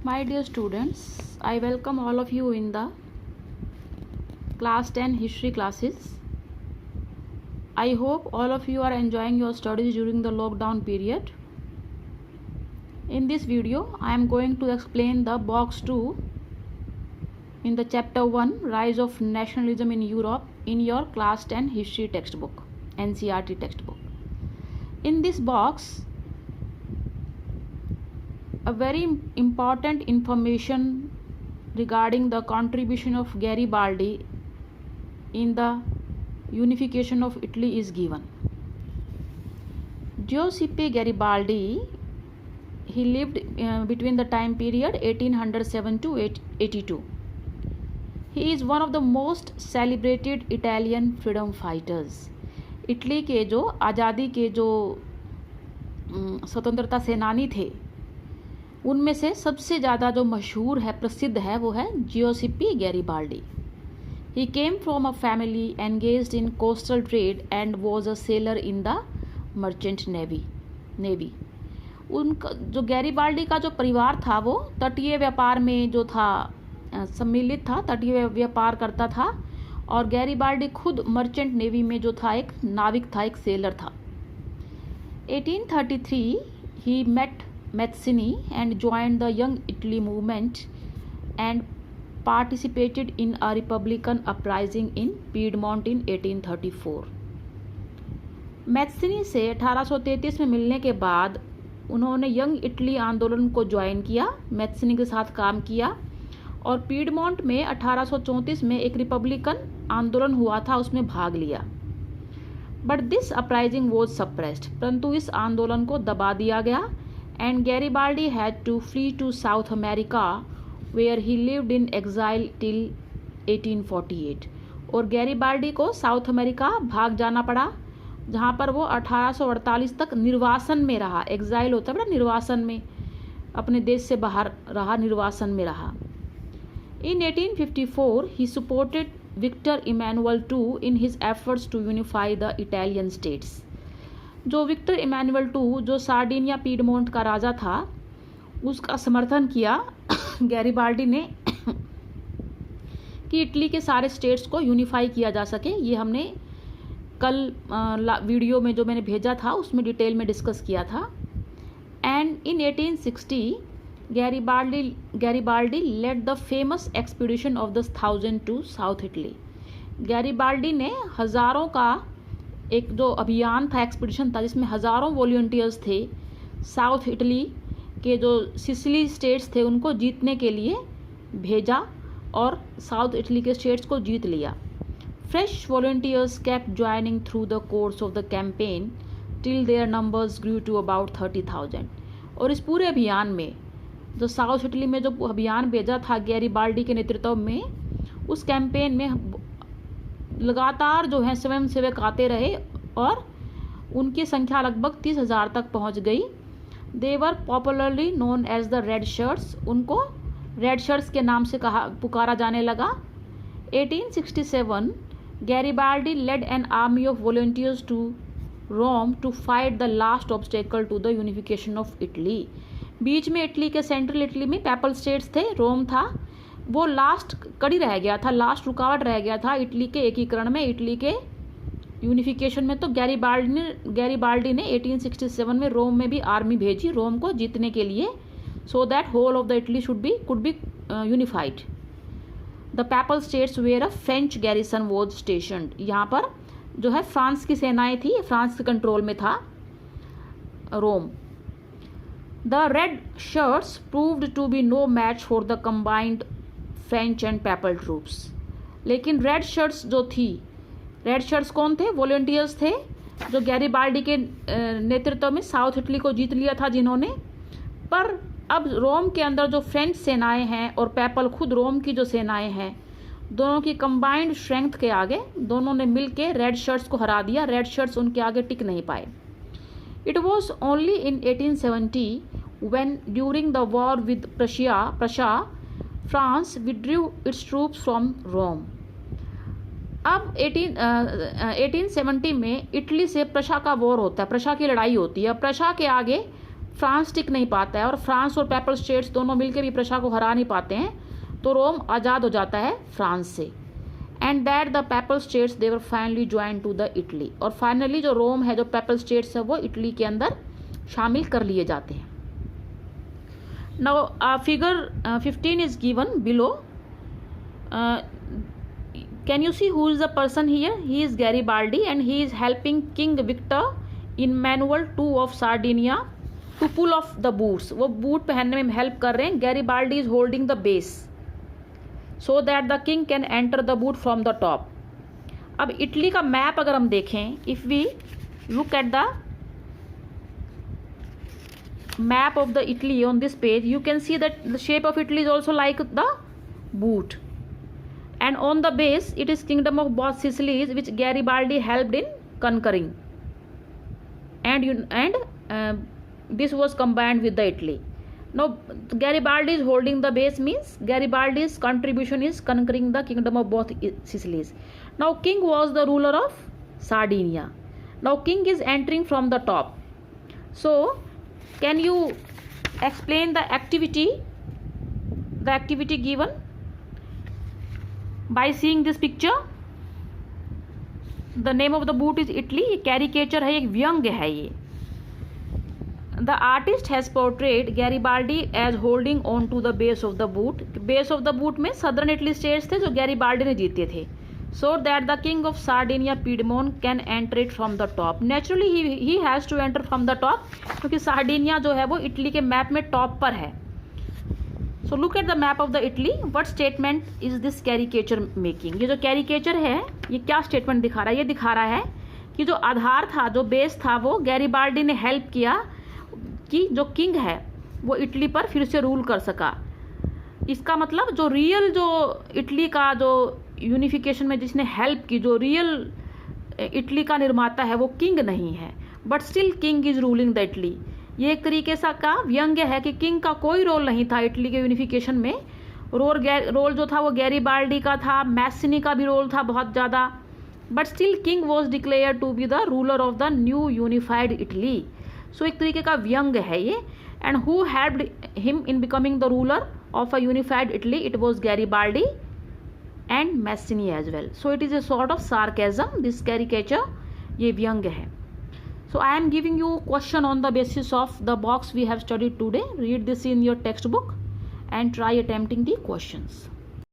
My dear students, I welcome all of you in the class 10 history classes. I hope all of you are enjoying your studies during the lockdown period. In this video, I am going to explain the box 2 in the chapter 1, Rise of Nationalism in Europe, in your class 10 history textbook, NCERT textbook. In this box, a very important information regarding the contribution of Garibaldi in the unification of Italy is given. Giuseppe Garibaldi, he lived between the time period 1807 to 82. He is one of the most celebrated Italian freedom fighters. Italy के जो आज़ादी के जो स्वतंत्रता सेनानी थे उनमें से सबसे ज़्यादा जो मशहूर है, प्रसिद्ध है, वो है Giuseppe Garibaldi. He came from a family engaged in coastal trade and was a sailor in the merchant navy. उनका जो गैरिबाल्डी का जो परिवार था वो तटीय व्यापार में जो था सम्मिलित था, तटीय व्यापार करता था. और गैरिबाल्डी खुद मर्चेंट नेवी में जो था एक नाविक था, एक सेलर था. 1833 he met Mazzini and joined the Young Italy movement and participated in a republican uprising in Piedmont in 1834. Mazzini से 1833 में मिलने के बाद उन्होंने यंग इटली आंदोलन को ज्वाइन किया, मैथ्सिनी के साथ काम किया और पीडमोंट में 1834 में एक रिपब्लिकन आंदोलन हुआ था, उसमें भाग लिया. But this uprising was suppressed, परंतु इस आंदोलन को दबा दिया गया. And Garibaldi had to flee to South America where he lived in exile till 1848. और गैरिबाल्डी को साउथ अमेरिका भाग जाना पड़ा, जहाँ पर वो 1848 तक निर्वासन में रहा. एग्जाइल होता है ना, निर्वासन में, अपने देश से बाहर रहा, निर्वासन में रहा. In 1854 he supported Victor Emmanuel II in his efforts to unify the Italian states. जो विक्टर इमैनुअल II, जो सार्डिनिया पीडमोंट का राजा था, उसका समर्थन किया गैरिबाल्डी ने कि इटली के सारे स्टेट्स को यूनिफाई किया जा सके. ये हमने कल वीडियो में जो मैंने भेजा था उसमें डिटेल में डिस्कस किया था. And in 1860 Garibaldi led the famous expedition of the 1000 to south Italy. Garibaldi ने हज़ारों का एक जो अभियान था, एक्सपीडिशन था, जिसमें हज़ारों वॉलंटियर्स थे, साउथ इटली के जो सिसिली स्टेट्स थे उनको जीतने के लिए भेजा और साउथ इटली के स्टेट्स को जीत लिया. Fresh volunteers kept joining through the course of the campaign till their numbers grew to about 30,000. और इस पूरे अभियान में जो साउथ इटली में जो अभियान भेजा था गैरिबाल्डी के नेतृत्व में, उस कैंपेन में लगातार जो है स्वयंसेवक आते रहे और उनकी संख्या लगभग 30,000 तक पहुंच गई. They were popularly known as the red shirts. उनको रेड शर्ट्स के नाम से पुकारा जाने लगा. 1867 Garibaldi led an army of volunteers to Rome to fight the last obstacle to the unification of Italy. बीच में इटली के सेंट्रल इटली में पेपल स्टेट्स थे, रोम था, वो लास्ट कड़ी रह गया था, लास्ट रुकावट रह गया था इटली के एकीकरण में, इटली के यूनिफिकेशन में. तो गैरिबाल्डी ने 1867 में रोम में भी आर्मी भेजी, रोम को जीतने के लिए, so that whole of the Italy could be unified. The papal states where a French garrison was stationed. यहाँ पर जो है फ्रांस की सेनाएं थी, फ्रांस के कंट्रोल में था Rome. The red shirts proved to be no match for the combined French and papal troops. लेकिन रेड शर्ट्स जो थी, रेड शर्ट्स कौन थे? वॉलंटियर्स थे जो गैरिबाल्डी के नेतृत्व में साउथ इटली को जीत लिया था जिन्होंने. पर अब रोम के अंदर जो फ्रेंच सेनाएं हैं और पेपल खुद रोम की जो सेनाएं हैं, दोनों की कंबाइंड स्ट्रेंथ के आगे दोनों ने मिल के रेड शर्ट्स को हरा दिया. रेड शर्ट्स उनके आगे टिक नहीं पाए. It was only in 1870 when during the war with Prussia, France withdrew its troops from Rome. अब 1870 में इटली से प्रशा का वॉर होता है, प्रशा की लड़ाई होती है. प्रशा के आगे फ्रांस टिक नहीं पाता है और फ्रांस और पेपल स्टेट्स दोनों मिलकर भी प्रशा को हरा नहीं पाते हैं, तो रोम आज़ाद हो जाता है फ्रांस से। And that the papal states they were finally join to the Italy, और फाइनली जो रोम है, जो पेपल स्टेट्स है, वो इटली के अंदर शामिल कर लिए जाते हैं। Now figure 15 is given below. Can you see who is the person here? He is Garibaldi and he is helping king Victor Emmanuel 2 of Sardinia to pull of the boots. वो boot पहनने में help कर रहे हैं। Garibaldi is holding the base so that the king can enter the boot from the top. अब Italy का map अगर हम देखें, if we look at the map of the Italy on this page, you can see that the shape of Italy is also like the boot, and on the base it is kingdom of both Sicilies, which Garibaldi helped in conquering, and this was combined with the Italy. Now Garibaldi is holding the base means Garibaldi's contribution is conquering the kingdom of both Sicilies. Now king was the ruler of Sardinia. Now king is entering from the top. So can you explain the activity given by seeing this picture? The name of the boot is Italy. ये caricature है, एक व्यंग्य है ये। The artist has portrayed Garibaldi as holding on to the base of the boot. Base of the boot में southern Italy states थे जो Garibaldi ने जीते थे, so that the king of Sardinia Piedmont can enter it from the top. Naturally he has to enter from the top, क्योंकि Sardinia जो है वो इटली के मैप में टॉप पर है। So look at the map of the Italy. What statement is this caricature making? ये जो कैरिकेचर है ये क्या स्टेटमेंट दिखा रहा है? ये दिखा रहा है कि जो आधार था, जो बेस था, वो गैरीबाल्डी ने हेल्प किया कि जो किंग है वो इटली पर फिर से रूल कर सका। इसका मतलब जो रियल, जो इटली का जो यूनिफिकेशन में जिसने हेल्प की, जो रियल इटली का निर्माता है, वो किंग नहीं है, but still king is ruling the Italy. ये एक तरीके सा का व्यंग्य है कि किंग का कोई रोल नहीं था इटली के यूनिफिकेशन में। रोल जो था वो गैरीबाल्डी का था, मैसिनी का भी रोल था बहुत ज़्यादा, but still king was declare to be the ruler of the new unified Italy. So एक तरीके का व्यंग्य है ये। And who helped him in becoming the ruler of a unified Italy? It was Garibaldi and Mazzini as well. So it is a sort of sarcasm, this caricature, ये व्यंग्य है। So I am giving you question on the basis of the box we have studied today. Read this in your textbook and try attempting the questions.